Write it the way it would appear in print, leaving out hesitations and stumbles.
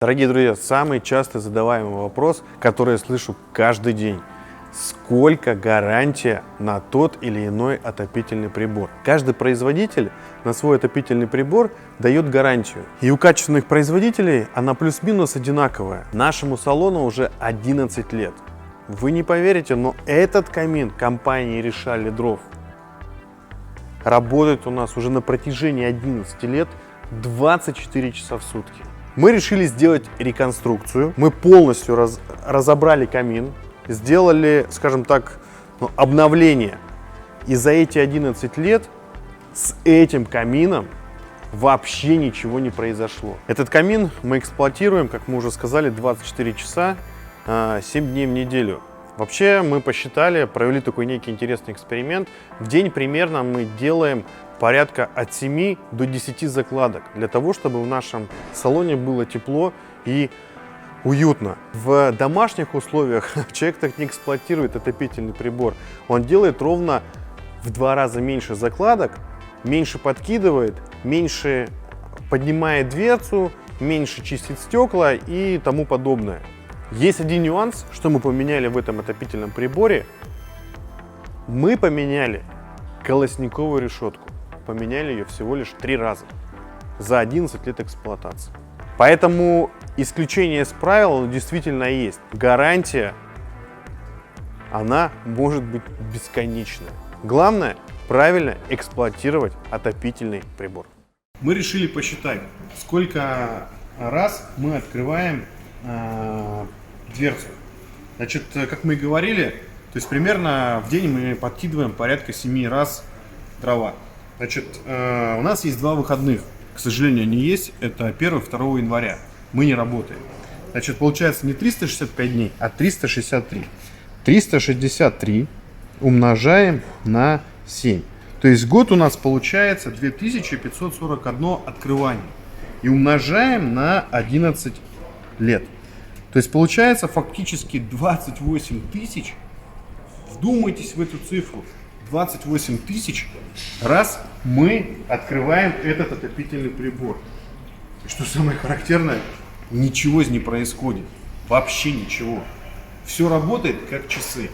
Дорогие друзья, самый часто задаваемый вопрос, который я слышу каждый день. Сколько гарантия на тот или иной отопительный прибор? Каждый производитель на свой отопительный прибор дает гарантию. И у качественных производителей она плюс-минус одинаковая. Нашему салону уже 11 лет. Вы не поверите, но этот камин компании «Решали дров» работает у нас уже на протяжении 11 лет 24 часа в сутки. Мы решили сделать реконструкцию. Мы полностью разобрали камин, сделали, скажем так, обновление. И за эти 11 лет с этим камином вообще ничего не произошло. Этот камин мы эксплуатируем, как мы уже сказали, 24 часа, 7 дней в неделю. Вообще мы посчитали, провели такой некий интересный эксперимент. В день примерно мы делаем порядка от 7 до 10 закладок, для того, чтобы в нашем салоне было тепло и уютно. В домашних условиях человек так не эксплуатирует отопительный прибор. Он делает ровно в 2 раза меньше закладок, меньше подкидывает, меньше поднимает дверцу, меньше чистит стекла и тому подобное. Есть один нюанс, что мы поменяли в этом отопительном приборе. Мы поменяли колосниковую решетку. Поменяли ее всего лишь 3 раза за 11 лет эксплуатации. Поэтому исключение из правил действительно есть. Гарантия, она может быть бесконечная. Главное правильно эксплуатировать отопительный прибор. Мы решили посчитать, сколько раз мы открываем дверцу. Значит, как мы и говорили, то есть примерно в день мы подкидываем порядка 7 раз дрова. Значит, у нас есть 2 выходных. К сожалению, они есть. Это 1 и 2 января. Мы не работаем. Значит, получается не 365 дней, а 363. 363 умножаем на 7. То есть год у нас получается 2541 открывание. И умножаем на 11 лет. То есть получается фактически 28 тысяч. Вдумайтесь в эту цифру. 28 тысяч раз мы открываем этот отопительный прибор. И что самое характерное, ничего не происходит. Вообще ничего. Все работает как часы.